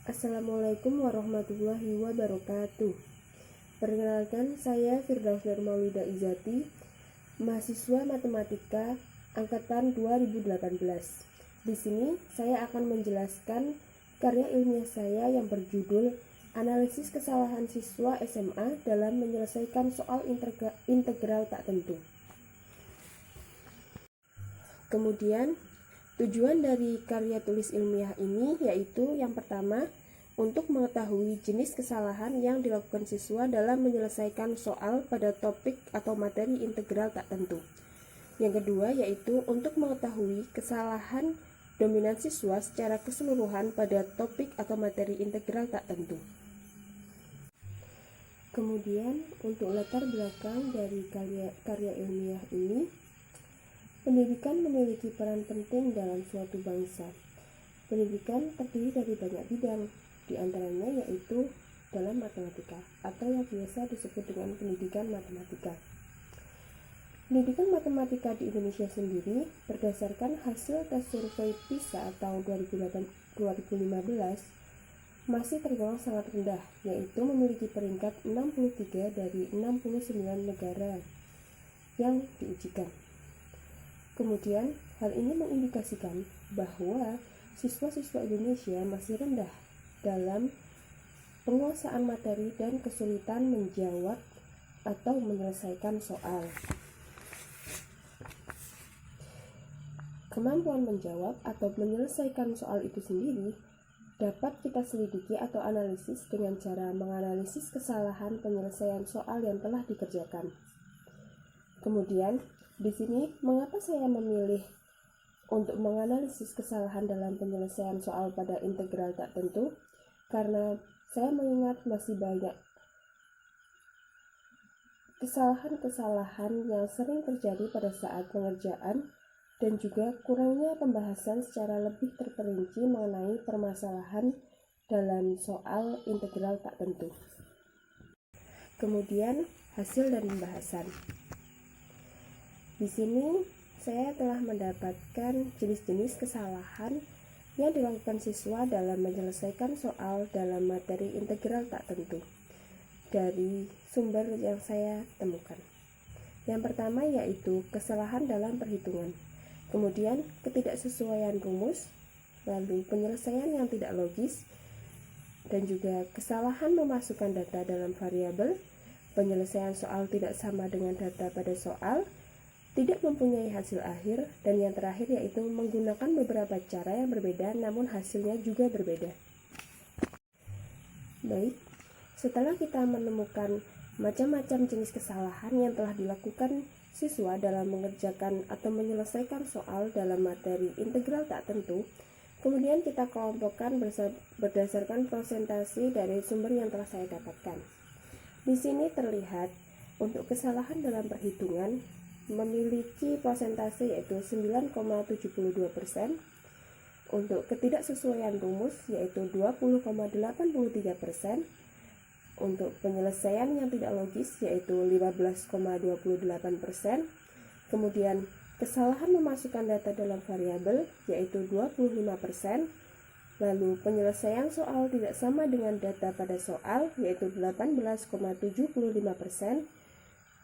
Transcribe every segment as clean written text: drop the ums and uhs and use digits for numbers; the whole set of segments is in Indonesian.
Assalamualaikum warahmatullahi wabarakatuh. Perkenalkan, saya Firdaus Maulida Izati, mahasiswa Matematika angkatan 2018. Di sini saya akan menjelaskan karya ilmiah saya yang berjudul Analisis Kesalahan Siswa SMA dalam Menyelesaikan Soal Integral Tak Tentu. Kemudian, tujuan dari karya tulis ilmiah ini yaitu yang pertama, untuk mengetahui jenis kesalahan yang dilakukan siswa dalam menyelesaikan soal pada topik atau materi integral tak tentu. Yang kedua yaitu untuk mengetahui kesalahan dominan siswa secara keseluruhan pada topik atau materi integral tak tentu. Kemudian, untuk latar belakang dari karya ilmiah ini, pendidikan memiliki peran penting dalam suatu bangsa. Pendidikan terdiri dari banyak bidang, di antaranya yaitu dalam matematika, atau yang biasa disebut dengan pendidikan matematika. Pendidikan matematika di Indonesia sendiri berdasarkan hasil tes survei PISA tahun 2015 masih tergolong sangat rendah, yaitu memiliki peringkat 63 dari 69 negara yang diujikan. Kemudian, hal ini mengindikasikan bahwa siswa-siswa Indonesia masih rendah dalam penguasaan materi dan kesulitan menjawab atau menyelesaikan soal. Kemampuan menjawab atau menyelesaikan soal itu sendiri dapat kita selidiki atau analisis dengan cara menganalisis kesalahan penyelesaian soal yang telah dikerjakan. Kemudian, di sini, mengapa saya memilih untuk menganalisis kesalahan dalam penyelesaian soal pada integral tak tentu? Karena saya mengingat masih banyak kesalahan-kesalahan yang sering terjadi pada saat pengerjaan dan juga kurangnya pembahasan secara lebih terperinci mengenai permasalahan dalam soal integral tak tentu. Kemudian, hasil dan pembahasan. Di sini saya telah mendapatkan jenis-jenis kesalahan yang dilakukan siswa dalam menyelesaikan soal dalam materi integral tak tentu dari sumber yang saya temukan. Yang pertama yaitu kesalahan dalam perhitungan, kemudian ketidaksesuaian rumus, lalu penyelesaian yang tidak logis, dan juga kesalahan memasukkan data dalam variabel, penyelesaian soal tidak sama dengan data pada soal, tidak mempunyai hasil akhir, dan yang terakhir yaitu menggunakan beberapa cara yang berbeda namun hasilnya juga berbeda. Baik, setelah kita menemukan macam-macam jenis kesalahan yang telah dilakukan siswa dalam mengerjakan atau menyelesaikan soal dalam materi integral tak tentu, kemudian kita kelompokkan berdasarkan persentase dari sumber yang telah saya dapatkan. Di sini terlihat untuk kesalahan dalam perhitungan memiliki persentase yaitu 9,72%, untuk ketidaksesuaian rumus yaitu 20,83%, untuk penyelesaian yang tidak logis yaitu 15,28%, kemudian kesalahan memasukkan data dalam variabel yaitu 25%, lalu penyelesaian soal tidak sama dengan data pada soal yaitu 18,75%,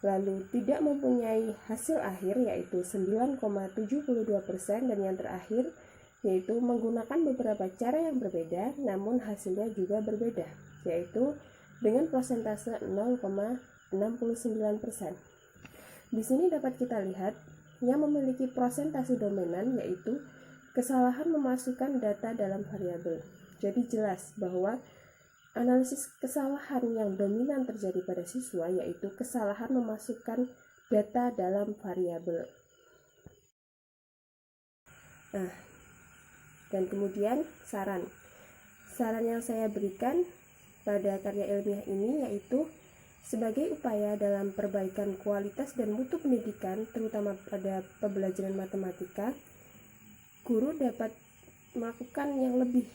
lalu tidak mempunyai hasil akhir yaitu 9,72%, dan yang terakhir yaitu menggunakan beberapa cara yang berbeda namun hasilnya juga berbeda yaitu dengan persentase 0,69%. Di sini dapat kita lihat yang memiliki persentase dominan yaitu kesalahan memasukkan data dalam variabel. Jadi jelas bahwa analisis kesalahan yang dominan terjadi pada siswa yaitu kesalahan memasukkan data dalam variabel. Dan kemudian saran yang saya berikan pada karya ilmiah ini yaitu sebagai upaya dalam perbaikan kualitas dan mutu pendidikan terutama pada pembelajaran matematika, guru dapat melakukan yang lebih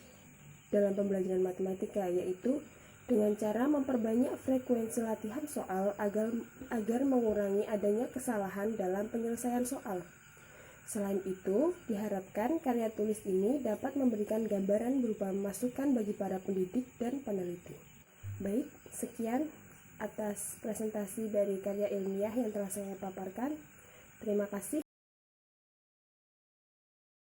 dalam pembelajaran matematika yaitu dengan cara memperbanyak frekuensi latihan soal agar mengurangi adanya kesalahan dalam penyelesaian soal. Selain itu, diharapkan karya tulis ini dapat memberikan gambaran berupa masukan bagi para pendidik dan peneliti. Baik, sekian atas presentasi dari karya ilmiah yang telah saya paparkan. Terima kasih.